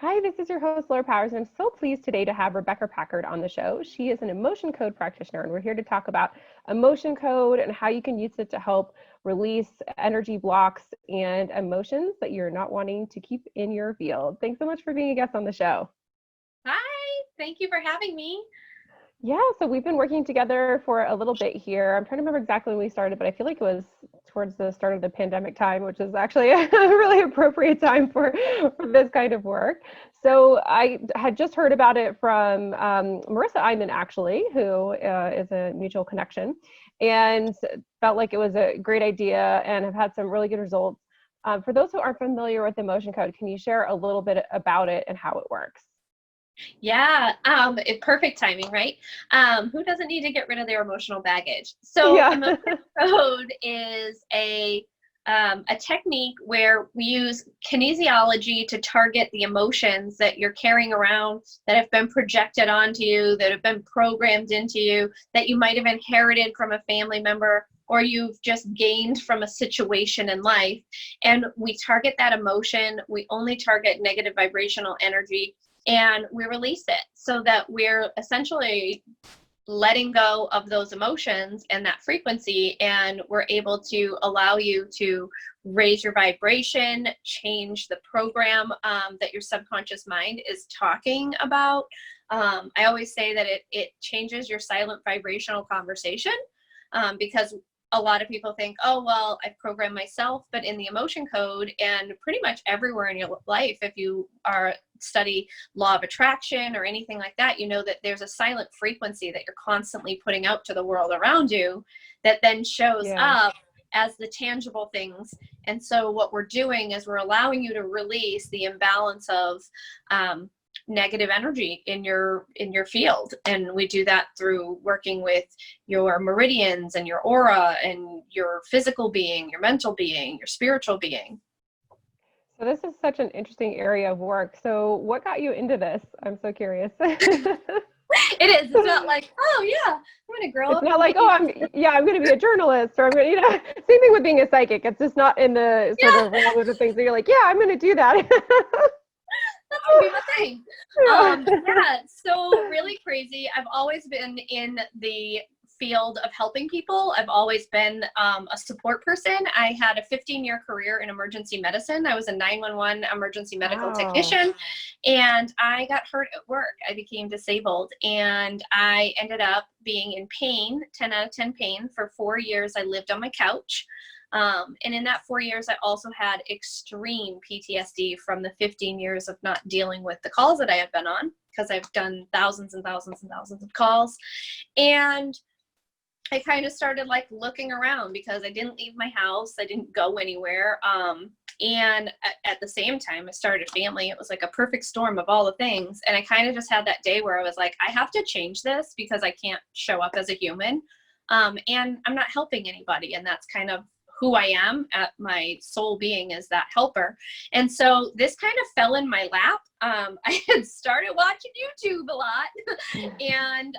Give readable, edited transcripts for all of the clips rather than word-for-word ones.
Hi, this is your host, Laura Powers, and I'm so pleased today to have Rebecca Packard on the show. She is an emotion code practitioner, and we're here to talk about emotion code and how you can use it to help release energy blocks and emotions that you're not wanting to keep in your field. Thanks so much for being a guest on the show. Hi, thank you for having me. Yeah, so we've been working together for a little bit here. I'm trying to remember exactly when we started, but I feel like it was towards the start of the pandemic time, which is actually a really appropriate time for this kind of work. So I had just heard about it from Marissa Iman, actually, who is a mutual connection, and felt like it was a great idea and have had some really good results. For those who aren't familiar with emotion code, can you share a little bit about it and how it works? Yeah, perfect timing, right? Who doesn't need to get rid of their emotional baggage? So, Yeah. emotion code is a technique where we use kinesiology to target the emotions that you're carrying around that have been projected onto you, that have been programmed into you, that you might have inherited from a family member or you've just gained from a situation in life. And we target that emotion. We only target negative vibrational energy and we release it so that we're essentially letting go of those emotions and that frequency, and we're able to allow you to raise your vibration, change the program that your subconscious mind is talking about. I always say that it changes your silent vibrational conversation, because a lot of people think, oh, well, I've programmed myself, but in the emotion code and pretty much everywhere in your life, if you are study law of attraction or anything like that, you know that there's a silent frequency that you're constantly putting out to the world around you that then shows Yeah. up as the tangible things. And so what we're doing is we're allowing you to release the imbalance of negative energy in your field, and we do that through working with your meridians and your aura and your physical being, your mental being, your spiritual being. So this is such an interesting area of work. So what got you into this? I'm so curious. It is. It's not like, oh yeah, I'm gonna grow It's up not and like, oh, be. I'm going to be a journalist, or I'm going to, same thing with being a psychic. It's just not in the sort Yeah, of realm of the things that you're like, yeah, I'm going to do that. that's gonna be my thing. Yeah. Yeah, so really crazy. I've always been in the field of helping people. I've always been a support person. I had a 15-year career in emergency medicine. I was a 911 emergency medical Wow. technician, and I got hurt at work. I became disabled, and I ended up being in pain, 10 out of 10 pain, for 4 years. I lived on my couch. And in that 4 years, I also had extreme PTSD from the 15 years of not dealing with the calls that I had been on, because I've done thousands and thousands and thousands of calls. And I kind of started like looking around because I didn't leave my house. I didn't go anywhere. And at the same time, I started a family. It was like a perfect storm of all the things. And I kind of just had that day where I was like, I have to change this because I can't show up as a human. And I'm not helping anybody. And that's kind of who I am at my soul being, is that helper. And so this kind of fell in my lap. I had started watching YouTube a lot, and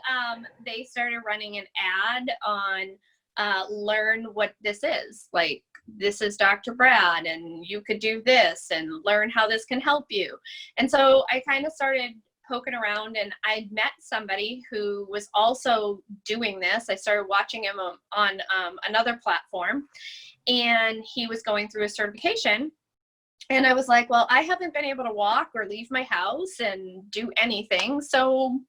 they started running an ad on learn what this is. Like, this is Dr. Brad, and you could do this and learn how this can help you. And so I kind of started poking around, and I met somebody who was also doing this. I started watching him on another platform, and he was going through a certification. And I was like, well, I haven't been able to walk or leave my house and do anything. So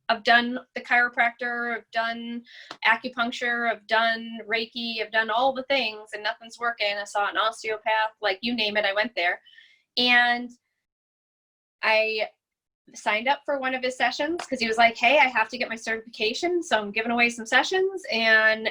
I've done the chiropractor, I've done acupuncture, I've done Reiki, I've done all the things, and nothing's working. I saw an osteopath, like you name it, I went there. And I signed up for one of his sessions because he was like, hey, I have to get my certification, so I'm giving away some sessions. And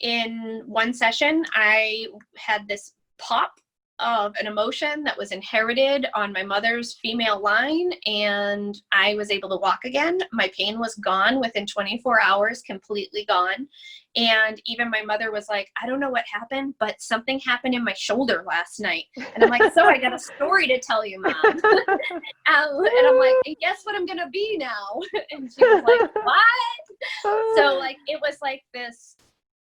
in one session, I had this pop of an emotion that was inherited on my mother's female line, and I was able to walk again. My pain was gone within 24 hours, completely gone. And even my mother was like, I don't know what happened, but something happened in my shoulder last night. And I'm like, so I got a story to tell you, Mom. And I'm like, and guess what I'm gonna be now? And she was like, what? So like, it was like this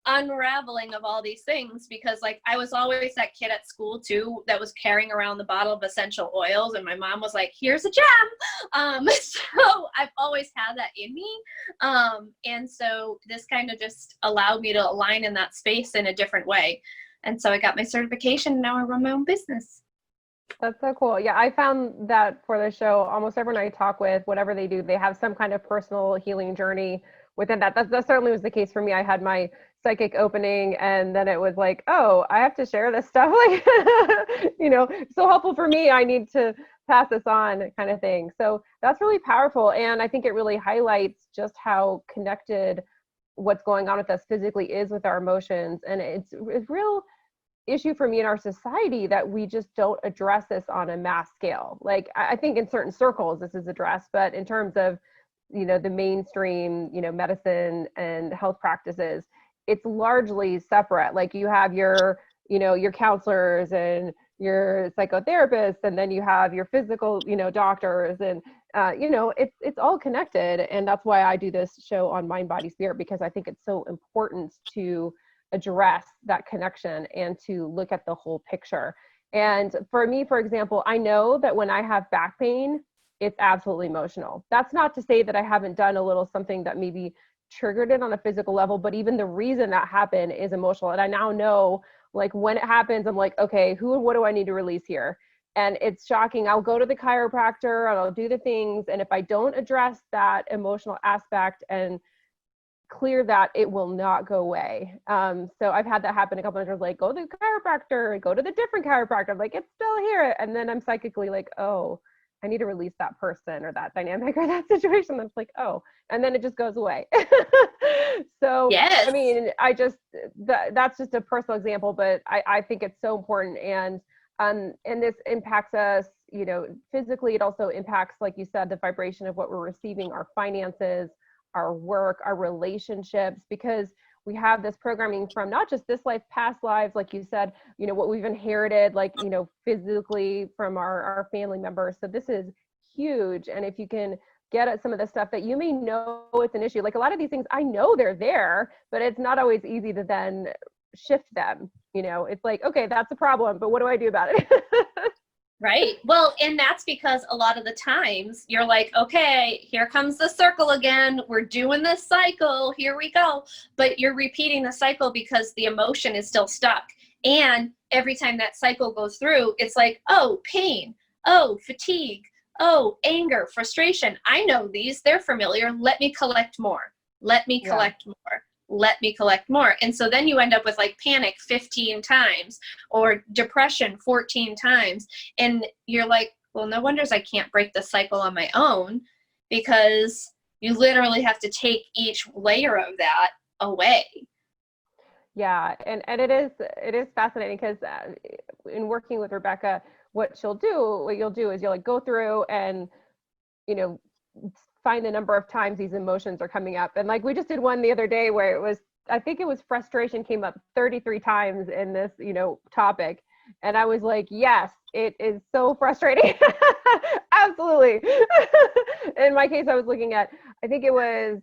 unraveling of all these things, because like I was always that kid at school too that was carrying around the bottle of essential oils, and my mom was like, here's a gem. So I've always had that in me, and so this kind of just allowed me to align in that space in a different way, and so I got my certification, and now I run my own business. That's so cool. Yeah, I found that for the show, almost everyone I talk with, whatever they do, they have some kind of personal healing journey within that. That certainly was the case for me. I had my psychic opening, and then it was like, oh, I have to share this stuff. Like, so helpful for me. I need to pass this on, kind of thing. So that's really powerful. And I think it really highlights just how connected what's going on with us physically is with our emotions. And it's real issue for me in our society that we just don't address this on a mass scale. Like, I think in certain circles this is addressed, but in terms of, the mainstream, medicine and health practices, it's largely separate. Like, you have your counselors and your psychotherapists, and then you have your physical, doctors, and it's all connected. And that's why I do this show on mind, body, spirit, because I think it's so important to address that connection and to look at the whole picture. And for me, for example, I know that when I have back pain, it's absolutely emotional. That's not to say that I haven't done a little something that maybe triggered it on a physical level, but even the reason that happened is emotional. And I now know, like, when it happens, I'm like, okay, what do I need to release here? And it's shocking. I'll go to the chiropractor and I'll do the things. And if I don't address that emotional aspect and clear that, it will not go away. So I've had that happen a couple of times, like, go to the chiropractor, go to the different chiropractor. I'm like, it's still here. And then I'm psychically like, oh, I need to release that person or that dynamic or that situation. That's like, oh, and then it just goes away. So, Yes. I mean, that's just a personal example, but I think it's so important. And this impacts us, physically. It also impacts, like you said, the vibration of what we're receiving, our finances, our work, our relationships, because we have this programming from not just this life, past lives, like you said, what we've inherited, like, physically from our family members. So this is huge. And if you can get at some of the stuff that you may know it's an issue, like a lot of these things, I know they're there, but it's not always easy to then shift them. It's like, okay, that's a problem, but what do I do about it? Right. Well, and that's because a lot of the times you're like, okay, here comes the circle again. We're doing this cycle. Here we go. But you're repeating the cycle because the emotion is still stuck. And every time that cycle goes through, it's like, oh, pain, oh, fatigue, oh, anger, frustration. I know these. They're familiar. Let me collect more. Let me collect more. Let me collect more. And so then you end up with like panic 15 times or depression 14 times. And you're like, well, no wonders I can't break the cycle on my own, because you literally have to take each layer of that away. Yeah. And it is fascinating because in working with Rebecca, what you'll do is you'll like go through and, find the number of times these emotions are coming up. And like, we just did one the other day where I think it was frustration came up 33 times in this, topic. And I was like, yes, it is so frustrating. Absolutely. In my case, I was looking at, I think it was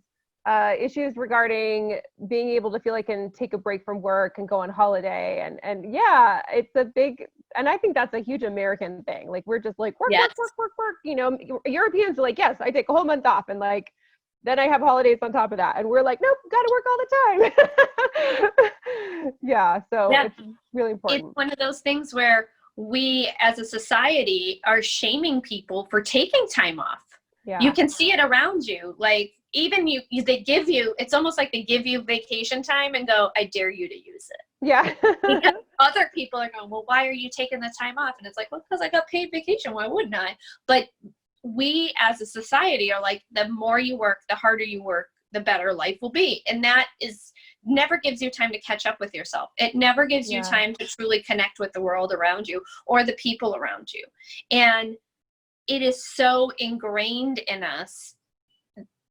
issues regarding being able to feel like I can take a break from work and go on holiday. And yeah, it's a big, and I think that's a huge American thing. Like, we're just like, work, Yes. work. Europeans are like, yes, I take a whole month off. And like, then I have holidays on top of that. And we're like, nope, got to work all the time. Yeah. So it's really important. It's one of those things where we as a society are shaming people for taking time off. Yeah. You can see it around you. Like, even they give you, it's almost like they give you vacation time and go, I dare you to use it. Yeah. Because other people are going, well, why are you taking the time off? And it's like, well, because I got paid vacation. Why wouldn't I? But we as a society are like, the more you work, the harder you work, the better life will be. And that never gives you time to catch up with yourself. It never gives you time to truly connect with the world around you or the people around you. And it is so ingrained in us,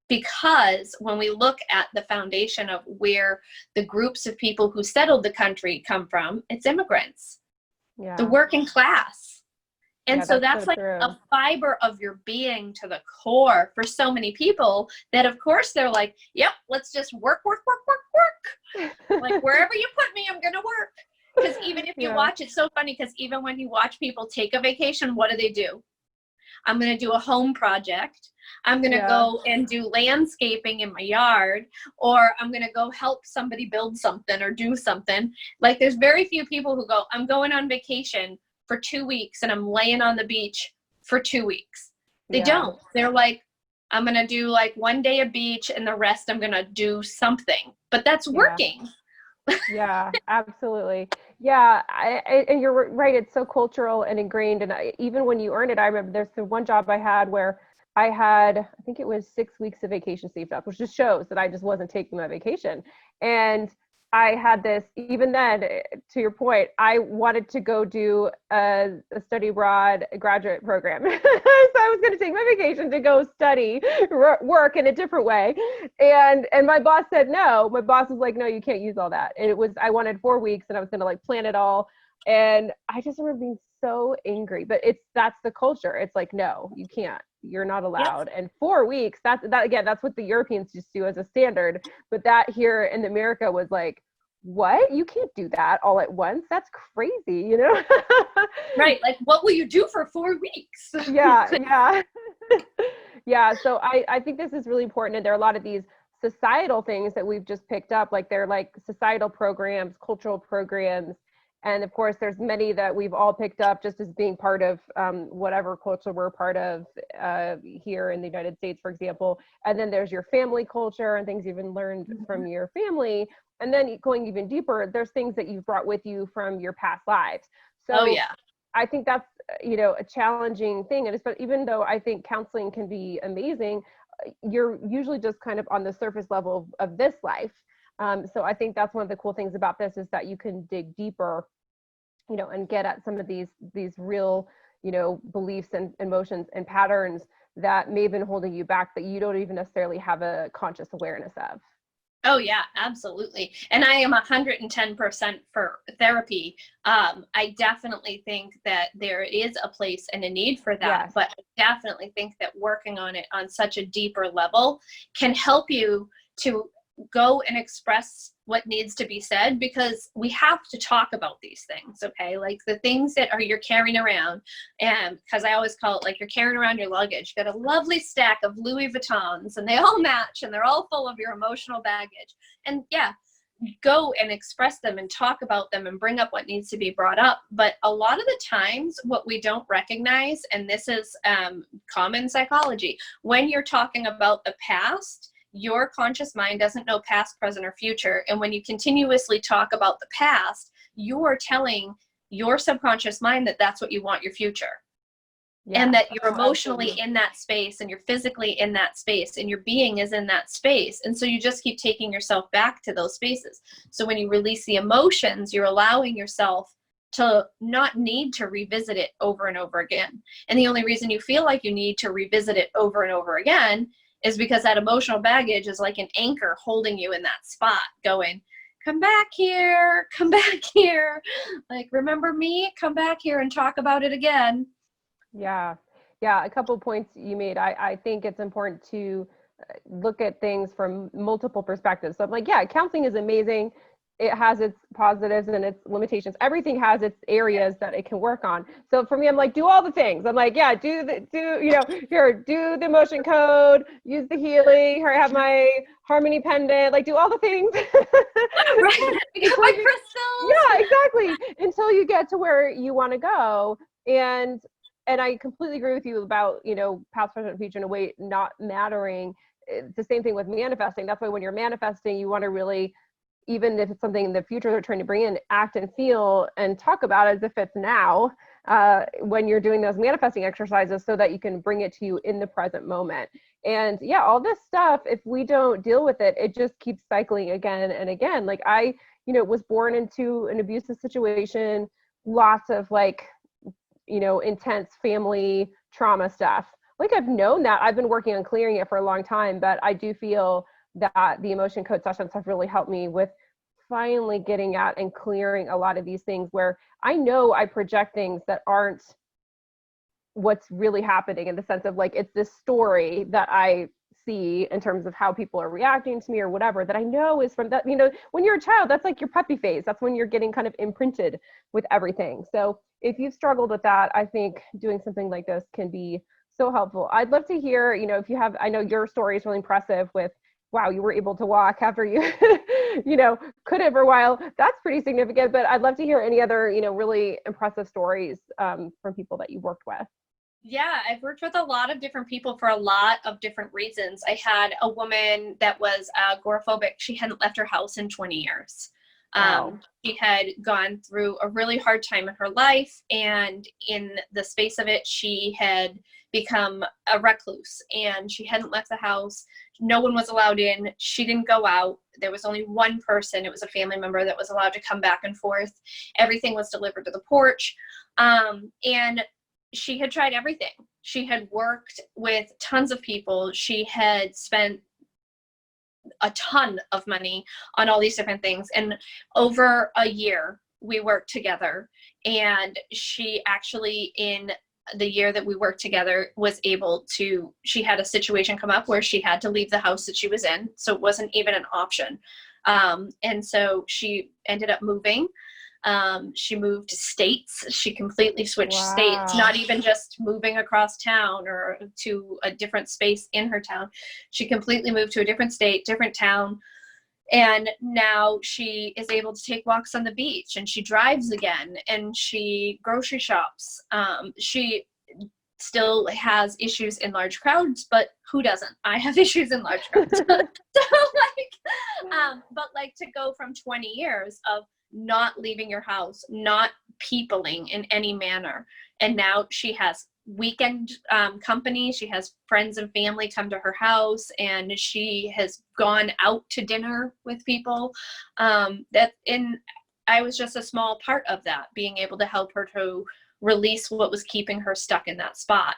because when we look at the foundation of where the groups of people who settled the country come from, it's immigrants, the working class. And so that's so like true. A fiber of your being to the core for so many people that, of course, they're like, yep, let's just work, work, work, work, work. Like, wherever you put me, I'm going to work. Because even if you watch, it's so funny because even when you watch people take a vacation, what do? I'm going to do a home project. I'm going to go and do landscaping in my yard, or I'm going to go help somebody build something or do something. Like, there's very few people who go, I'm going on vacation for 2 weeks and I'm laying on the beach for 2 weeks. They don't. They're like, I'm going to do like 1 day a beach and the rest I'm going to do something. But that's working. Yeah, absolutely. Yeah, and you're right. It's so cultural and ingrained. And even when you earn it, I remember there's the one job I had where I had, I think it was 6 weeks of vacation saved up, which just shows that I just wasn't taking my vacation. And I had this, even then, to your point, I wanted to go do a study abroad graduate program. So I was going to take my vacation to go study, work in a different way. And my boss said no. My boss was like, no, you can't use all that. And it was, I wanted 4 weeks and I was going to like plan it all. And I just remember being so angry, but that's the culture. It's like, no, you can't, you're not allowed. And 4 weeks, that again, that's what the Europeans just do as a standard. But that here in America was like, what? You can't do that all at once. That's crazy, you know? Right. Like, what will you do for 4 weeks? Yeah. Yeah. So I think this is really important. And there are a lot of these societal things that we've just picked up, like they're like societal programs, cultural programs. And of course, there's many that we've all picked up just as being part of whatever culture we're part of here in the United States, for example. And then there's your family culture and things you've even learned from your family. And then going even deeper, there's things that you've brought with you from your past lives. So I think that's, a challenging thing. And even though I think counseling can be amazing, you're usually just kind of on the surface level of this life. So I think that's one of the cool things about this is that you can dig deeper, and get at some of these real, beliefs and emotions and patterns that may have been holding you back that you don't even necessarily have a conscious awareness of. Oh yeah, absolutely. And I am 110% for therapy. I definitely think that there is a place and a need for that, but I definitely think that working on it on such a deeper level can help you to go and express what needs to be said, because we have to talk about these things. Okay. Like the things that you're carrying around, and because I always call it like you're carrying around your luggage. You got a lovely stack of Louis Vuittons and they all match and they're all full of your emotional baggage. And go and express them and talk about them and bring up what needs to be brought up. But a lot of the times what we don't recognize, and this is common psychology, when you're talking about the past, your conscious mind doesn't know past, present, or future. And when you continuously talk about the past, you are telling your subconscious mind that that's what you want your future. And that you're emotionally in that space and you're physically in that space and your being is in that space. And so you just keep taking yourself back to those spaces. So when you release the emotions, you're allowing yourself to not need to revisit it over and over again. And the only reason you feel like you need to revisit it over and over again is because that emotional baggage is like an anchor holding you in that spot going, come back here, like, remember me, come back here and talk about it again. Yeah. A couple of points you made. I think it's important to look at things from multiple perspectives. So I'm like, counseling is amazing. It has its positives and its limitations. Everything has its areas that it can work on. So for me, I'm like, do all the things. I'm like, do the emotion code, use the healing, have my harmony pendant, like do all the things. Right. My crystals. Yeah, exactly. Until you get to where you want to go. And I completely agree with you about, past, present, future in a way not mattering. It's the same thing with manifesting. That's why when you're manifesting, you want to really, even if it's something in the future they're trying to bring in, act and feel and talk about it as if it's now when you're doing those manifesting exercises so that you can bring it to you in the present moment. And all this stuff, if we don't deal with it, it just keeps cycling again and again. Like I, was born into an abusive situation, lots of intense family trauma stuff. Like I've known that. I've been working on clearing it for a long time, but I do feel that the emotion code sessions have really helped me with finally getting at and clearing a lot of these things where I know I project things that aren't what's really happening, in the sense of like, it's this story that I see in terms of how people are reacting to me or whatever, that I know is from that, you know, when you're a child, that's like your puppy phase. That's when you're getting kind of imprinted with everything. So if you've struggled with that, I think doing something like this can be so helpful. I'd love to hear, you know, if you have, I know your story is really impressive with, wow, you were able to walk after you, you know, couldn't for a while. That's pretty significant, but I'd love to hear any other, you know, really impressive stories from people that you worked with. Yeah, I've worked with a lot of different people for a lot of different reasons. I had a woman that was agoraphobic. She hadn't left her house in 20 years. Wow. She had gone through a really hard time in her life, and in the space of it, she had become a recluse, and she hadn't left the house. No one was allowed in. She didn't go out. There was only one person. It was a family member that was allowed to come back and forth. Everything was delivered to the porch. And she had tried everything. She had worked with tons of people. She had spent a ton of money on all these different things. And over a year, we worked together. And she actually, in the year that we worked together, was able to, she had a situation come up where she had to leave the house that she was in. So it wasn't even an option. And so she ended up moving. She moved states. She completely switched states, not even just moving across town or to a different space in her town. She completely moved to a different state, different town. And now she is able to take walks on the beach, and she drives again, and she grocery shops. She still has issues in large crowds, but who doesn't? I have issues in large crowds. But to go from 20 years of not leaving your house, not peopling in any manner, and now she has weekend company. She has friends and family come to her house, and she has gone out to dinner with people. I was just a small part of that, being able to help her to release what was keeping her stuck in that spot.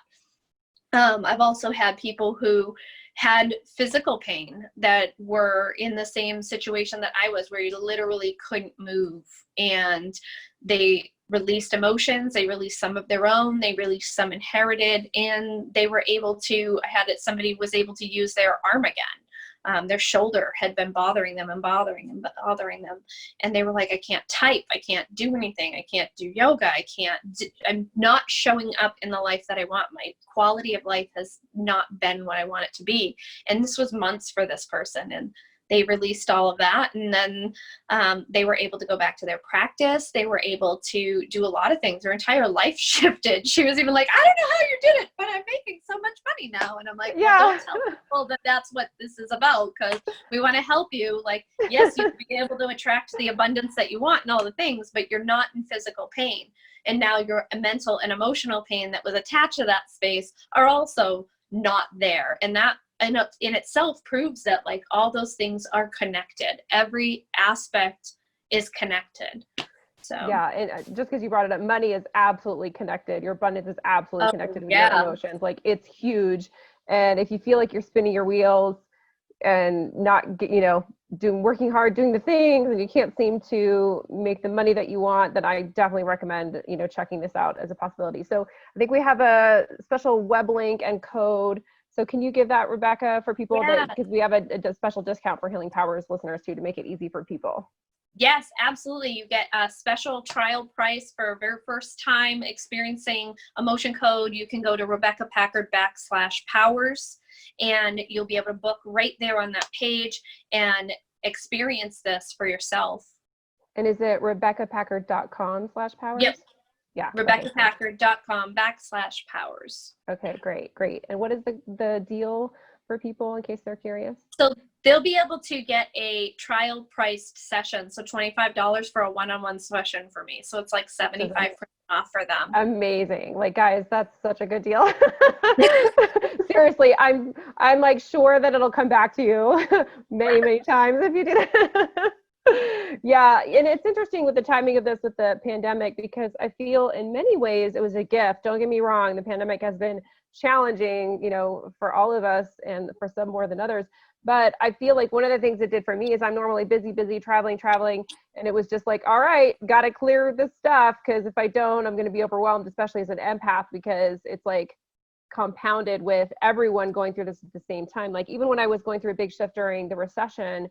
I've also had people who had physical pain that were in the same situation that I was, where you literally couldn't move, and they released emotions, they released some of their own, they released some inherited, and they were able to, somebody was able to use their arm again. Their shoulder had been bothering them. And they were like, I can't type. I can't do anything. I can't do yoga. I'm not showing up in the life that I want. My quality of life has not been what I want it to be. And this was months for this person. And they released all of that. And then they were able to go back to their practice. They were able to do a lot of things. Their entire life shifted. She was even like, I don't know how you did it, but I'm making so much money now. And I'm like, yeah. Well, don't tell people that that's what this is about, because we want to help you. Like, yes, you'll be able to attract the abundance that you want and all the things, but you're not in physical pain. And now your mental and emotional pain that was attached to that space are also not there. And that in itself proves that, like, all those things are connected. Every aspect is connected. So yeah, and just because you brought it up, money is absolutely connected. Your abundance is absolutely connected with your emotions. Like, it's huge. And if you feel like you're spinning your wheels and not, working hard, doing the things, and you can't seem to make the money that you want, then I definitely recommend, checking this out as a possibility. So I think we have a special web link and code. So can you give that, Rebecca, for people, because we have a special discount for Healing Powers listeners too, to make it easy for people. Yes, absolutely. You get a special trial price for a very first time experiencing Emotion Code. You can go to Rebecca Packard /powers, and you'll be able to book right there on that page and experience this for yourself. And is it RebeccaPackard.com/powers? Yep. Yeah. RebeccaPackard.com /powers. Okay, great. And what is the deal for people in case they're curious? So they'll be able to get a trial priced session. So $25 for a one-on-one session for me. So it's like 75% off for them. Amazing. Like, guys, that's such a good deal. Seriously, I'm like sure that it'll come back to you many times if you do that. Yeah, and it's interesting with the timing of this with the pandemic, because I feel in many ways it was a gift. Don't get me wrong, the pandemic has been challenging, for all of us, and for some more than others. But I feel like one of the things it did for me is I'm normally busy, traveling, and it was just like, all right, got to clear this stuff, because if I don't, I'm going to be overwhelmed, especially as an empath, because it's like, compounded with everyone going through this at the same time. Like even when I was going through a big shift during the recession,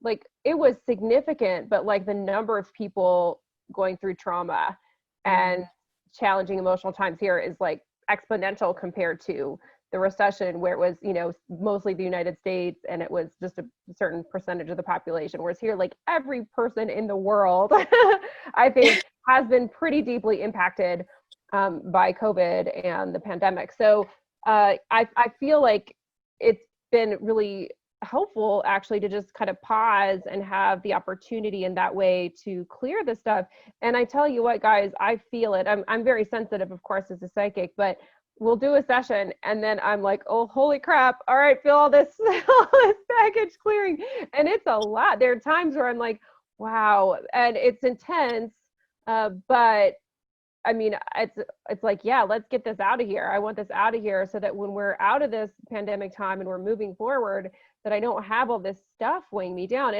like it was significant, but like the number of people going through trauma and challenging emotional times here is like exponential compared to the recession, where it was, you know, mostly the United States and it was just a certain percentage of the population. Whereas here, like every person in the world, I think has been pretty deeply impacted by COVID and the pandemic. So I feel like it's been really helpful actually to just kind of pause and have the opportunity in that way to clear the stuff. And I tell you what, guys, I feel it. I'm very sensitive, of course, as a psychic, but we'll do a session and then I'm like, oh, holy crap. All right, feel all this package clearing. And it's a lot. There are times where I'm like, wow. And it's intense. But I mean, it's like, yeah, let's get this out of here. I want this out of here so that when we're out of this pandemic time and we're moving forward, that I don't have all this stuff weighing me down.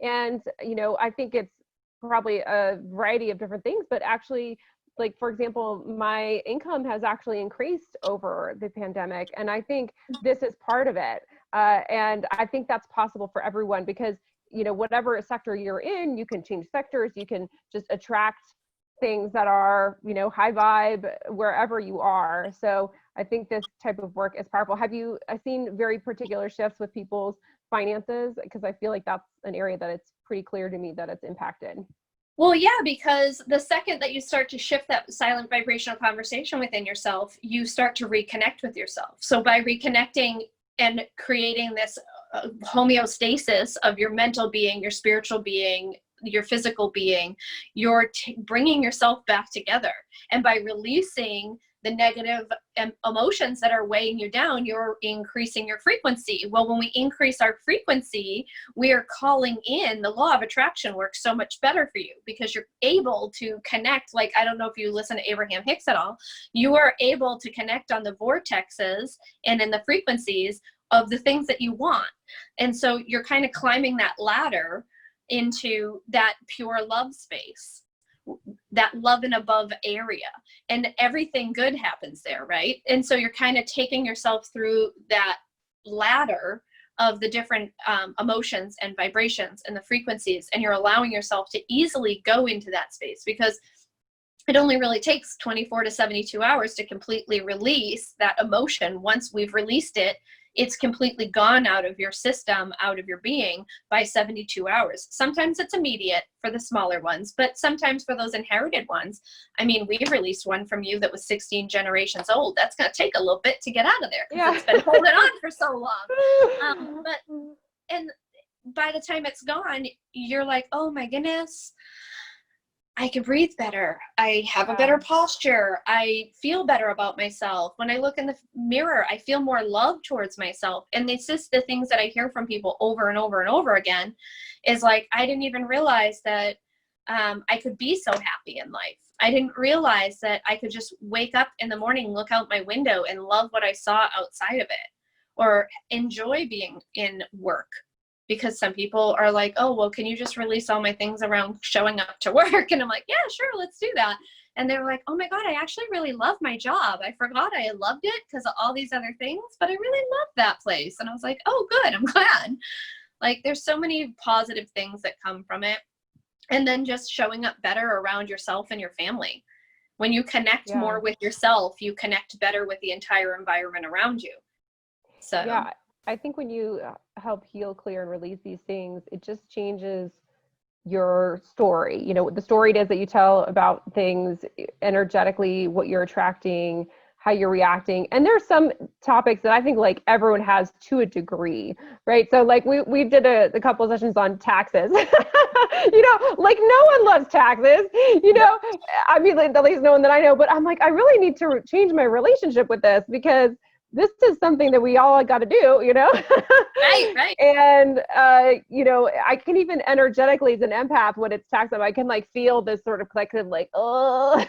And you know, I think it's probably a variety of different things, but actually, like, for example, my income has actually increased over the pandemic. And I think this is part of it. And I think that's possible for everyone because, you know, whatever sector you're in, you can change sectors, you can just attract things that are, you know, high vibe wherever you are. So I think this type of work is powerful. Have you seen very particular shifts with people's finances? Because I feel like that's an area that it's pretty clear to me that it's impacted. Well, yeah, because the second that you start to shift that silent vibrational conversation within yourself, you start to reconnect with yourself. So by reconnecting and creating this homeostasis of your mental being, your spiritual being, your physical being, you're bringing yourself back together. And by releasing the negative emotions that are weighing you down, you're increasing your frequency. Well, when we increase our frequency, we are calling in, the law of attraction works so much better for you because you're able to connect. Like, I don't know if you listen to Abraham Hicks at all, you are able to connect on the vortexes and in the frequencies of the things that you want. And so you're kind of climbing that ladder into that pure love space, that love and above area, and everything good happens there, right? And so you're kind of taking yourself through that ladder of the different emotions and vibrations and the frequencies, and you're allowing yourself to easily go into that space because it only really takes 24 to 72 hours to completely release that emotion. Once we've released it, it's completely gone out of your system, out of your being by 72 hours. Sometimes it's immediate for the smaller ones, but sometimes for those inherited ones, I mean, we released one from you that was 16 generations old. That's going to take a little bit to get out of there because it's been holding on for so long. And by the time it's gone, you're like, oh my goodness, I can breathe better. I have a better posture. I feel better about myself. When I look in the mirror, I feel more love towards myself. And it's just the things that I hear from people over and over and over again is like, I didn't even realize that I could be so happy in life. I didn't realize that I could just wake up in the morning, look out my window and love what I saw outside of it, or enjoy being in work. Because some people are like, oh, well, can you just release all my things around showing up to work? And I'm like, yeah, sure, let's do that. And they're like, oh my God, I actually really love my job. I forgot I loved it because of all these other things, but I really love that place. And I was like, oh, good, I'm glad. Like, there's so many positive things that come from it. And then just showing up better around yourself and your family. When you connect more with yourself, you connect better with the entire environment around you. So yeah, I think when you help heal, clear, and release these things, it just changes your story. You know, the story it is that you tell about things energetically, what you're attracting, how you're reacting. And there's some topics that I think like everyone has to a degree, right? So like we did a couple of sessions on taxes. You know, like no one loves taxes, you know, I mean, like, at least no one that I know, but I'm like, I really need to change my relationship with this because this is something that we all got to do, you know? Right. And, you know, I can even energetically as an empath, when it's tax time, I can like feel this sort of collective, like, oh,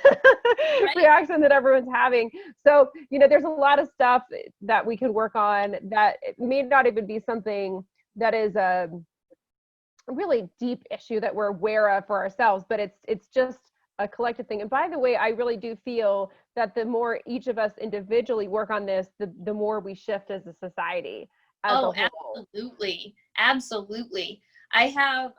reaction that everyone's having. So, you know, there's a lot of stuff that we can work on that may not even be something that is a really deep issue that we're aware of for ourselves, but it's just a collective thing. And by the way, I really do feel that the more each of us individually work on this, the more we shift as a society as a Oh, whole. absolutely. Absolutely. I have,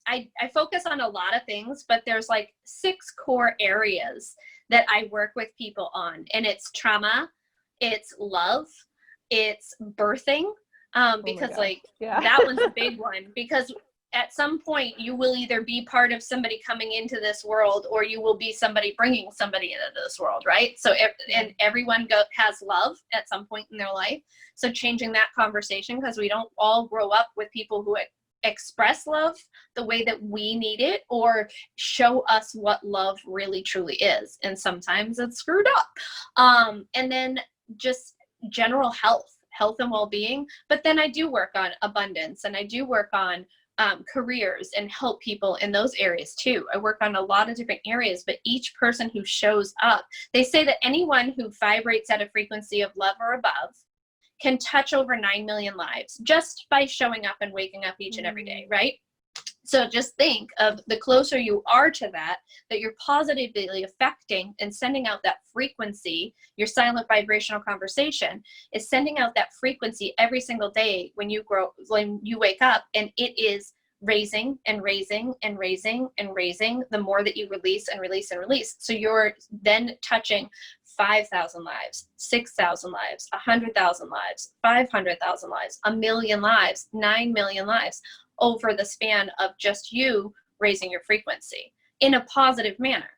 I focus on a lot of things, but there's like 6 core areas that I work with people on, and it's trauma, it's love, it's birthing, because like that one's a big one, because at some point you will either be part of somebody coming into this world, or you will be somebody bringing somebody into this world, right? So and everyone has love at some point in their life. So changing that conversation, because we don't all grow up with people who express love the way that we need it, or show us what love really truly is, and sometimes it's screwed up. And then just general health and well-being. But then I do work on abundance, and I do work on careers, and help people in those areas too. I work on a lot of different areas, but each person who shows up, they say that anyone who vibrates at a frequency of love or above can touch over 9 million lives just by showing up and waking up each and every day, right? So just think of the closer you are to that you're positively affecting and sending out that frequency. Your silent vibrational conversation is sending out that frequency every single day when you wake up, and it is raising and raising and raising and raising the more that you release and release and release. So you're then touching 5,000 lives, 6,000 lives, 100,000 lives, 500,000 lives, 1 million lives, 9 million lives, over the span of just you raising your frequency in a positive manner.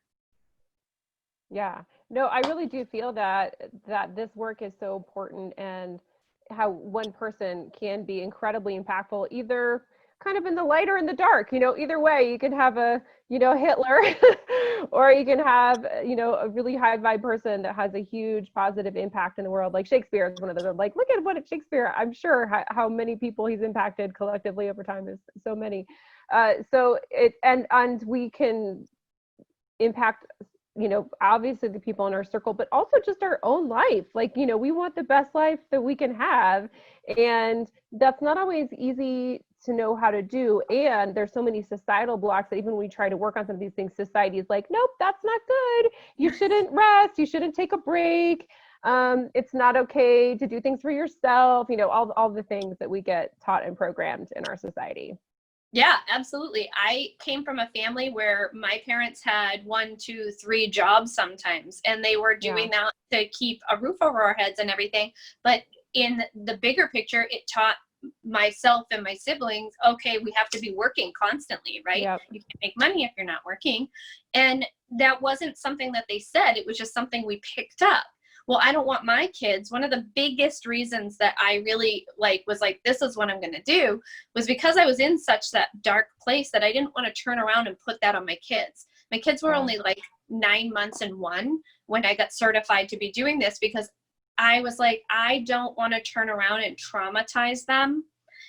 Yeah, no, I really do feel that this work is so important, and how one person can be incredibly impactful, either kind of in the light or in the dark. Either way, you can have a Hitler or you can have a really high vibe person that has a huge positive impact in the world. Like Shakespeare is one of those. Like, look at what Shakespeare, I'm sure how many people he's impacted collectively over time is so many. So we can impact obviously the people in our circle, but also just our own life. Like, we want the best life that we can have, and that's not always easy to know how to do. And there's so many societal blocks that even when we try to work on some of these things, society is like, nope, that's not good. You shouldn't rest. You shouldn't take a break. It's not okay to do things for yourself. All the things that we get taught and programmed in our society. Yeah, absolutely. I came from a family where my parents had 1, 2, 3 jobs sometimes, and they were doing that to keep a roof over our heads and everything. But in the bigger picture, it taught myself and my siblings, okay, we have to be working constantly, right? Yep. You can't make money if you're not working. And that wasn't something that they said. It was just something we picked up. Well, I don't want my kids. One of the biggest reasons that I really was like, this is what I'm going to do, was because I was in such that dark place that I didn't want to turn around and put that on my kids. My kids were only like 9 months and 1 when I got certified to be doing this, because I was like, I don't want to turn around and traumatize them,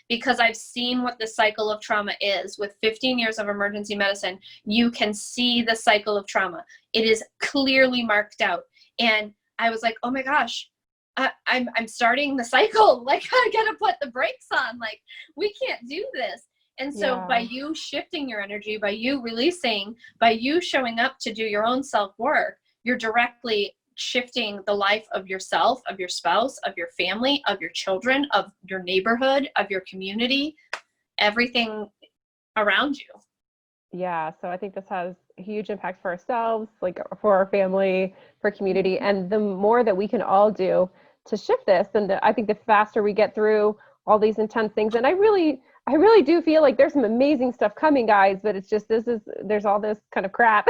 because I've seen what the cycle of trauma is. With 15 years of emergency medicine, you can see the cycle of trauma. It is clearly marked out. And I was like, oh my gosh, I'm starting the cycle. Like, I gotta put the brakes on. Like, we can't do this. And so by you shifting your energy, by you releasing, by you showing up to do your own self-work, you're directly shifting the life of yourself, of your spouse, of your family, of your children, of your neighborhood, of your community, everything around you. Yeah, so I think this has a huge impact for ourselves, like for our family, for community, and the more that we can all do to shift this, and I think the faster we get through all these intense things. And I really do feel like there's some amazing stuff coming, guys, but it's just there's all this kind of crap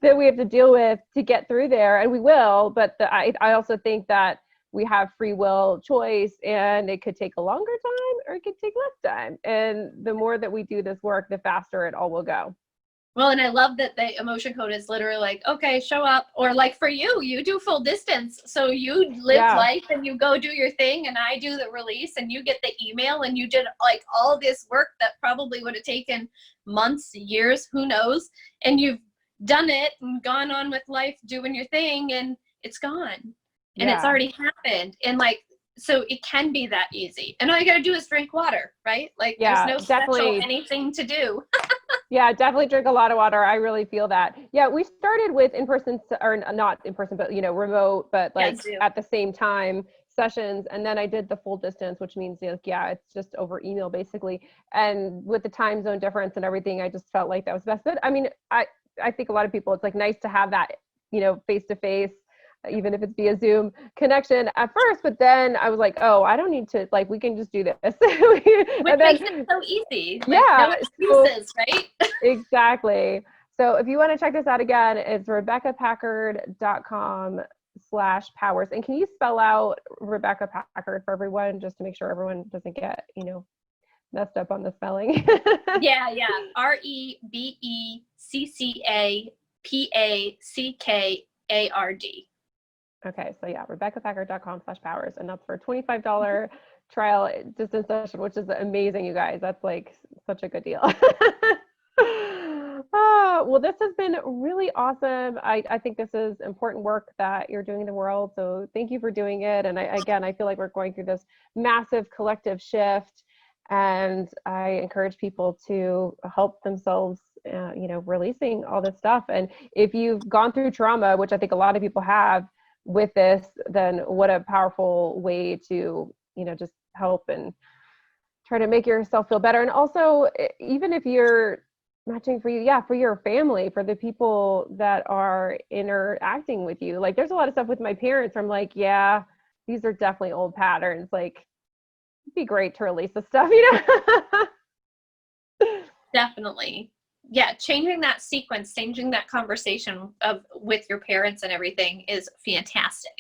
that we have to deal with to get through there, and we will. But I also think that we have free will choice, and it could take a longer time or it could take less time. And the more that we do this work, the faster it all will go. Well, and I love that the emotion code is literally like, okay, show up. Or like for you do full distance. So you live life and you go do your thing, and I do the release, and you get the email, and you did like all this work that probably would have taken months, years, who knows. And you've done it and gone on with life doing your thing, and it's gone. And it's already happened. And like, so it can be that easy. And all you got to do is drink water, right? Like there's no special anything to do. Yeah, definitely drink a lot of water. I really feel that. Yeah, we started with in-person or not in person, but remote, but Yeah, like Zoom. at the same time sessions. And then I did the full distance, which means like, yeah, it's just over email basically. And with the time zone difference and everything, I just felt like that was best. But I mean, I think a lot of people, it's like nice to have that, face to face, even if it's via Zoom connection at first, but then I was like, oh, I don't need to, like, we can just do this. Which And makes it then, so easy. Like yeah, no so excuses, right? exactly. So if you want to check this out again, it's RebeccaPackard.com/powers. And can you spell out Rebecca Packard for everyone, just to make sure everyone doesn't get, messed up on the spelling? Yeah, yeah. RebeccaPackard. Okay, so yeah, RebeccaPackard.com/powers, and that's for a $25 trial distance session, which is amazing, you guys. That's like such a good deal. Well, this has been really awesome. I think this is important work that you're doing in the world. So thank you for doing it. And again, I feel like we're going through this massive collective shift, and I encourage people to help themselves, releasing all this stuff. And if you've gone through trauma, which I think a lot of people have with this, then what a powerful way to, just help and try to make yourself feel better. And also, even if you're matching for you, yeah, for your family, for the people that are interacting with you. Like there's a lot of stuff with my parents where I'm like, yeah, these are definitely old patterns. Like it'd be great to release the stuff, Definitely. Yeah, changing that sequence, changing that conversation with your parents and everything is fantastic.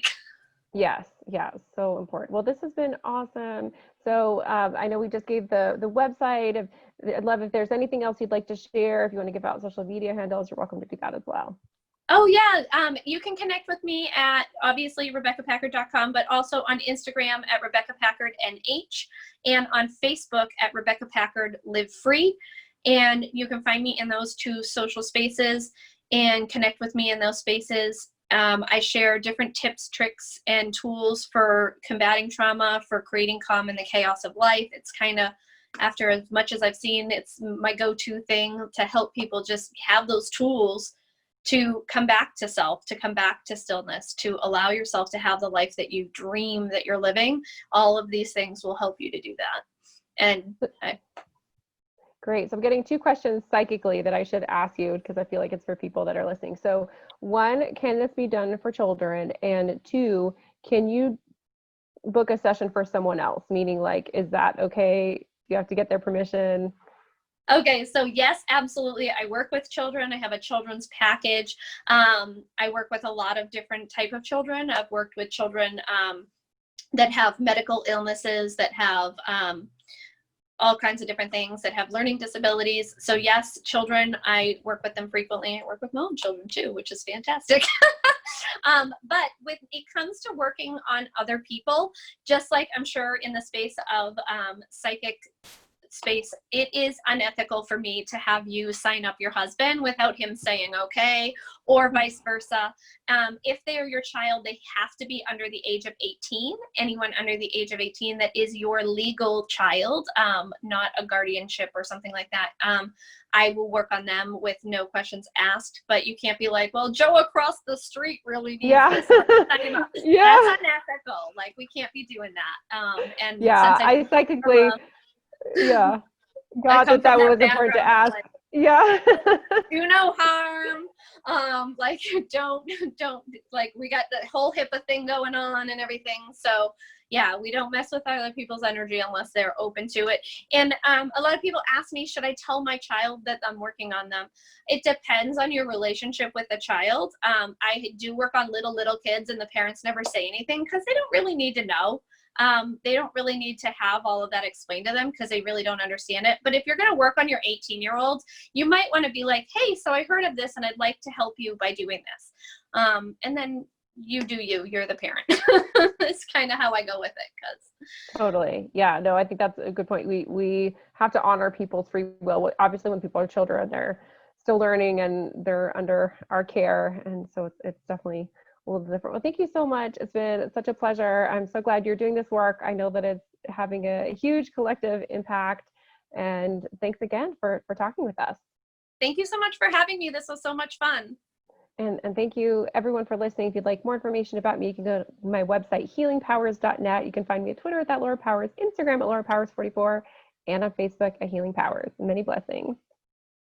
Yes, yeah, so important. Well, this has been awesome. So I know we just gave the website. I'd love if there's anything else you'd like to share. If you want to give out social media handles, you're welcome to do that as well. Oh yeah, you can connect with me at obviously RebeccaPackard.com, but also on Instagram at RebeccaPackardNH and on Facebook at Rebecca Packard Live Free. And you can find me in those two social spaces and connect with me in those spaces. I share different tips, tricks, and tools for combating trauma, for creating calm in the chaos of life. It's kind of, after as much as I've seen, it's my go-to thing to help people just have those tools to come back to self, to come back to stillness, to allow yourself to have the life that you dream that you're living. All of these things will help you to do that. And Great. So I'm getting two questions psychically that I should ask you because I feel like it's for people that are listening. So one, can this be done for children? And two, can you book a session for someone else? Meaning like, is that okay? You have to get their permission? okay, so yes, absolutely. I work with children. I have a children's package. I work with a lot of different type of children. I've worked with children that have medical illnesses, that have all kinds of different things, that have learning disabilities. So yes, children, I work with them frequently. I work with my own children too, which is fantastic. But when it comes to working on other people, just like I'm sure in the space of psychic space, it is unethical for me to have you sign up your husband without him saying okay, or vice versa. If they are your child, they have to be under the age of 18. Anyone under the age of 18 that is your legal child, not a guardianship or something like that. I will work on them with no questions asked, but you can't be like, well, Joe across the street really needs this. Sign him up. Yeah. That's unethical. Like we can't be doing that. And Yeah, since I psychically, yeah, I got come that from that was important to background of ask. like, Yeah. do no harm. Like don't like we got the whole HIPAA thing going on and everything. So yeah, we don't mess with other people's energy unless they're open to it. And a lot of people ask me, should I tell my child that I'm working on them? It depends on your relationship with the child. I do work on little kids, and the parents never say anything because they don't really need to know. They don't really need to have all of that explained to them because they really don't understand it. But if you're going to work on your 18-year-old, you might want to be like, hey, so I heard of this and I'd like to help you by doing this. And then you do you're the parent. It's kind of how I go with it. Totally. Yeah, no, I think that's a good point. We have to honor people's free will. Obviously, when people are children, they're still learning and they're under our care. And so it's definitely a little different. Well, thank you so much. It's been such a pleasure. I'm so glad you're doing this work. I know that it's having a huge collective impact. And thanks again for talking with us. Thank you so much for having me. This was so much fun. And thank you everyone for listening. If you'd like more information about me, you can go to my website, healingpowers.net. You can find me at Twitter at that Laura Powers, Instagram at Laura Powers 44, and on Facebook at Healing Powers. Many blessings.